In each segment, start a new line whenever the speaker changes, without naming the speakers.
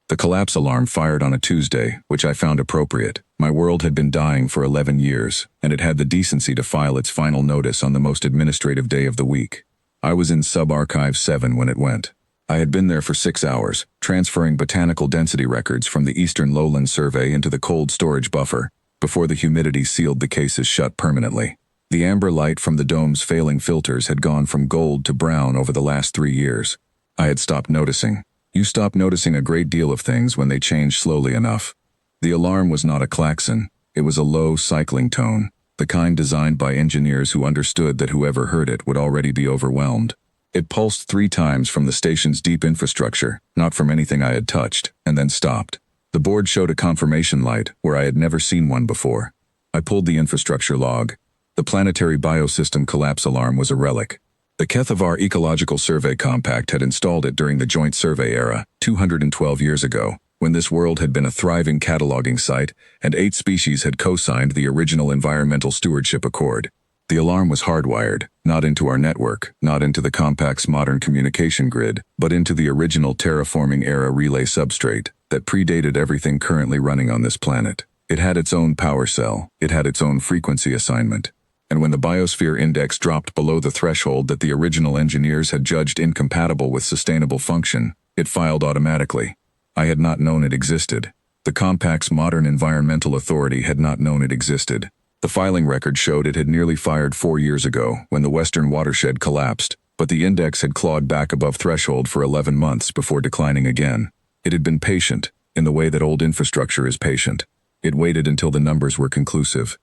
The collapse alarm fired on a Tuesday, which I found appropriate. My world had been dying for 11 years, and it had the decency to file its final notice on the most administrative day of the week. I was in Sub-Archive 7 when it went. I had been there for 6 hours, transferring botanical density records from the Eastern Lowland Survey into the cold storage buffer, before the humidity sealed the cases shut permanently. The amber light from the dome's failing filters had gone from gold to brown over the last 3 years. I had stopped noticing. You stop noticing a great deal of things when they change slowly enough. The alarm was not a klaxon. It was a low, cycling tone, the kind designed by engineers who understood that whoever heard it would already be overwhelmed. It pulsed 3 times from the station's deep infrastructure, not from anything I had touched, and then stopped. The board showed a confirmation light where I had never seen one before. I pulled the infrastructure log. The planetary biosystem collapse alarm was a relic. The Kethavar Ecological Survey Compact had installed it during the Joint Survey era, 212 years ago, when this world had been a thriving cataloging site and 8 species had co-signed the original Environmental Stewardship Accord. The alarm was hardwired, not into our network, not into the Compact's modern communication grid, but into the original terraforming era relay substrate that predated everything currently running on this planet. It had its own power cell, it had its own frequency assignment. And when the biosphere index dropped below the threshold that the original engineers had judged incompatible with sustainable function, it filed automatically. I had not known it existed. The Compact's modern environmental authority had not known it existed. The filing record showed it had nearly fired 4 years ago when the western watershed collapsed, but the index had clawed back above threshold for 11 months before declining again. It had been patient, in the way that old infrastructure is patient. It waited until the numbers were conclusive.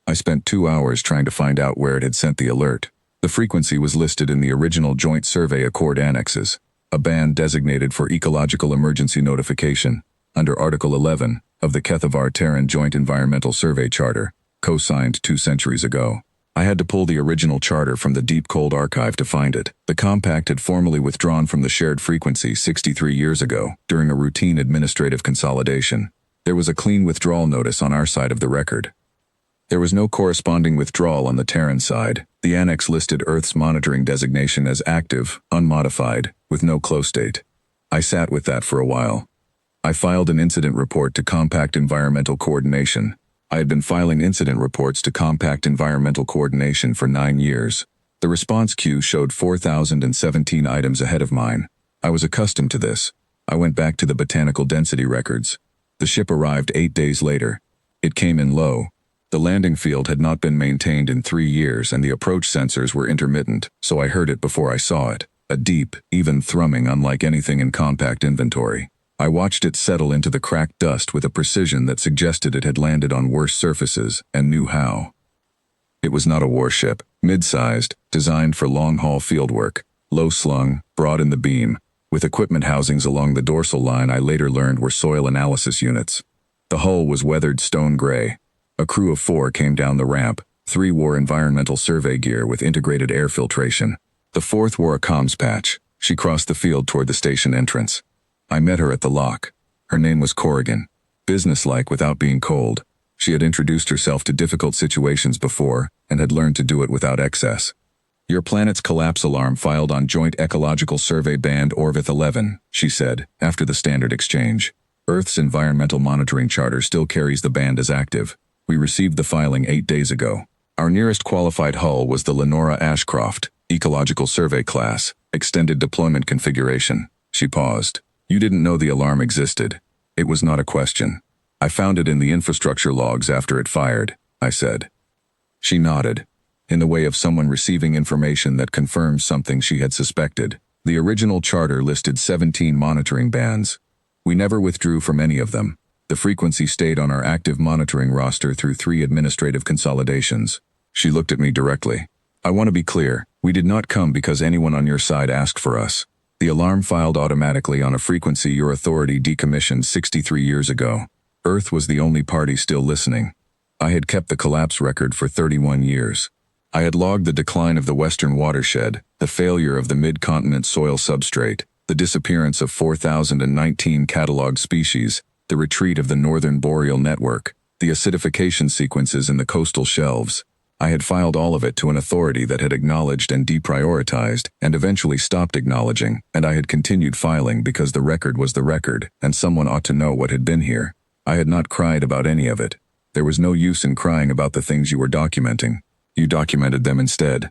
I spent 2 hours trying to find out where it had sent the alert. The frequency was listed in the original Joint Survey Accord annexes, a band designated for ecological emergency notification, under Article 11 of the Kethavar-Terran Joint Environmental Survey Charter, co-signed 2 centuries ago. I had to pull the original charter from the deep cold archive to find it. The Compact had formally withdrawn from the shared frequency 63 years ago, during a routine administrative consolidation. There was a clean withdrawal notice on our side of the record. There was no corresponding withdrawal on the Terran side. The annex listed Earth's monitoring designation as active, unmodified, with no close date. I sat with that for a while. I filed an incident report to Compact Environmental Coordination. I had been filing incident reports to Compact Environmental Coordination for 9 years. The response queue showed 4,017 items ahead of mine. I was accustomed to this. I went back to the botanical density records. The ship arrived 8 days later. It came in low. The landing field had not been maintained in 3 years and the approach sensors were intermittent, so I heard it before I saw it. A deep, even thrumming unlike anything in Compact inventory. I watched it settle into the cracked dust with a precision that suggested it had landed on worse surfaces and knew how. It was not a warship, mid-sized, designed for long-haul fieldwork, low-slung, broad in the beam, with equipment housings along the dorsal line I later learned were soil analysis units. The hull was weathered stone gray. A crew of 4 came down the ramp. 3 wore environmental survey gear with integrated air filtration. The 4th wore a comms patch. She crossed the field toward the station entrance. I met her at the lock. Her name was Corrigan. Businesslike without being cold. She had introduced herself to difficult situations before and had learned to do it without excess. "Your planet's collapse alarm filed on Joint Ecological Survey Band Orvith 11, she said, after the standard exchange. Earth's Environmental Monitoring Charter still carries the band as active. We received the filing 8 days ago. Our nearest qualified hull was the Lenora Ashcroft, Ecological Survey Class, Extended Deployment Configuration." She paused. "You didn't know the alarm existed." It was not a question. "I found it in the infrastructure logs after it fired," I said. She nodded, in the way of someone receiving information that confirms something she had suspected. The original charter listed 17 monitoring bands. We never withdrew from any of them. The frequency stayed on our active monitoring roster through 3 administrative consolidations. She looked at me directly. "I want to be clear. We did not come because anyone on your side asked for us. The alarm filed automatically on a frequency your authority decommissioned 63 years ago. Earth was the only party still listening. I had kept the collapse record for 31 years. I had logged the decline of the western watershed, the failure of the mid-continent soil substrate, the disappearance of 4,019 cataloged species, the retreat of the northern boreal network, the acidification sequences in the coastal shelves. I had filed all of it to an authority that had acknowledged and deprioritized, and eventually stopped acknowledging, and I had continued filing because the record was the record, and someone ought to know what had been here. I had not cried about any of it. There was no use in crying about the things you were documenting. You documented them instead.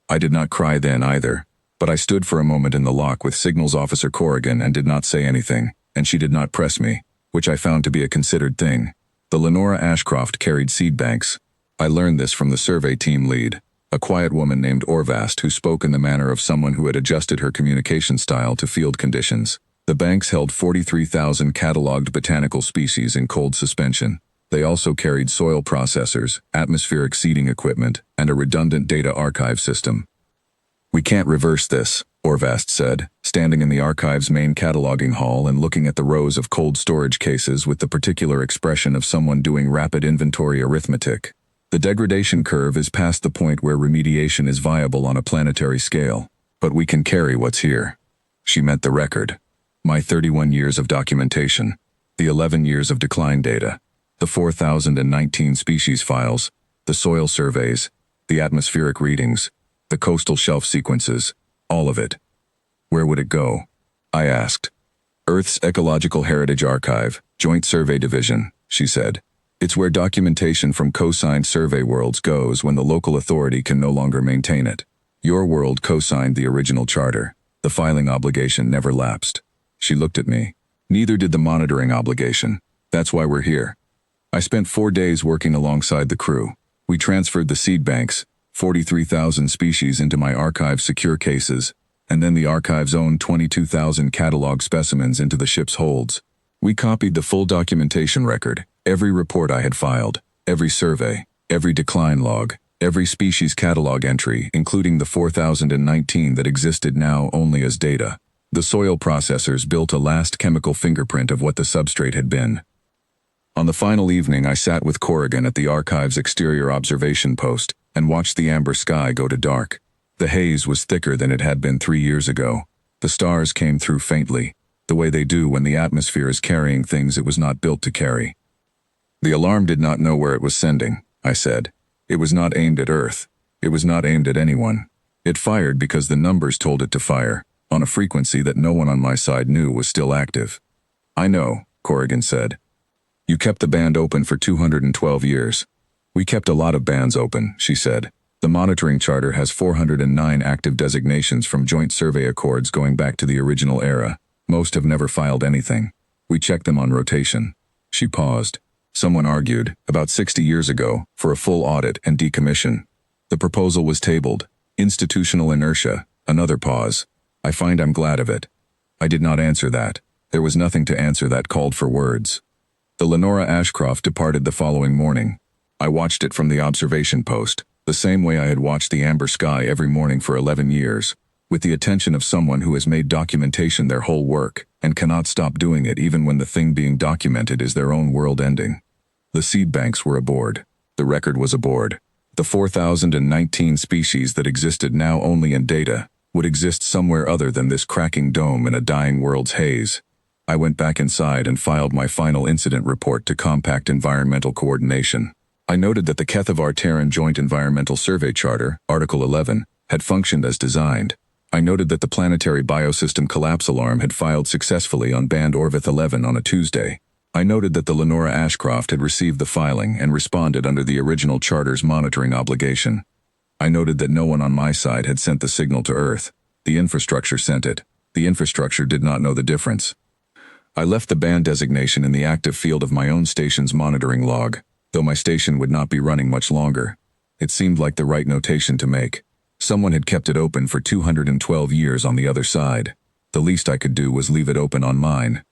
I did not cry then either, but I stood for a moment in the lock with Signals Officer Corrigan and did not say anything, and she did not press me, which I found to be a considered thing. The Lenora Ashcroft carried seed banks. I learned this from the survey team lead, a quiet woman named Orvast who spoke in the manner of someone who had adjusted her communication style to field conditions. The banks held 43,000 cataloged botanical species in cold suspension. They also carried soil processors, atmospheric seeding equipment, and a redundant data archive system. "We can't reverse this," Orvast said, standing in the archive's main cataloging hall and looking at the rows of cold storage cases with the particular expression of someone doing rapid inventory arithmetic. "The degradation curve is past the point where remediation is viable on a planetary scale, but we can carry what's here." She meant the record. My 31 years of documentation, the 11 years of decline data, the 4,019 species files, the soil surveys, the atmospheric readings, the coastal shelf sequences, all of it. Where would it go? I asked. "Earth's Ecological Heritage Archive, Joint Survey Division," she said. "It's where documentation from co-signed survey worlds goes when the local authority can no longer maintain it. Your world co-signed the original charter. The filing obligation never lapsed." She looked at me. "Neither did the monitoring obligation. That's why we're here." I spent 4 days working alongside the crew. We transferred the seed banks, 43,000 species, into my archive's secure cases, and then the archive's own 22,000 catalog specimens into the ship's holds. We copied the full documentation record, every report I had filed, every survey, every decline log, every species catalog entry, including the 4,019 that existed now only as data. The soil processors built a last chemical fingerprint of what the substrate had been. On the final evening, I sat with Corrigan at the archive's exterior observation post and watched the amber sky go to dark. The haze was thicker than it had been 3 years ago. The stars came through faintly, the way they do when the atmosphere is carrying things it was not built to carry. "The alarm did not know where it was sending," I said. "It was not aimed at Earth. It was not aimed at anyone. It fired because the numbers told it to fire, on a frequency that no one on my side knew was still active." "I know," Corrigan said. "You kept the band open for 212 years. We kept a lot of bands open," she said. "The monitoring charter has 409 active designations from joint survey accords going back to the original era. Most have never filed anything. We check them on rotation." She paused. "Someone argued, about 60 years ago, for a full audit and decommission. The proposal was tabled. Institutional inertia." Another pause. "I find I'm glad of it." I did not answer that. There was nothing to answer that called for words. The Lenora Ashcroft departed the following morning. I watched it from the observation post, the same way I had watched the amber sky every morning for 11 years, with the attention of someone who has made documentation their whole work, and cannot stop doing it even when the thing being documented is their own world ending. The seed banks were aboard. The record was aboard. The 4,019 species that existed now only in data would exist somewhere other than this cracking dome in a dying world's haze. I went back inside and filed my final incident report to Compact Environmental Coordination. I noted that the Kethavar Terran Joint Environmental Survey Charter, Article 11, had functioned as designed. I noted that the planetary biosystem collapse alarm had filed successfully on band Orvith 11 on a Tuesday. I noted that the Lenora Ashcroft had received the filing and responded under the original charter's monitoring obligation. I noted that no one on my side had sent the signal to Earth. The infrastructure sent it. The infrastructure did not know the difference. I left the band designation in the active field of my own station's monitoring log, though my station would not be running much longer. It seemed like the right notation to make. Someone had kept it open for 212 years on the other side. The least I could do was leave it open on mine.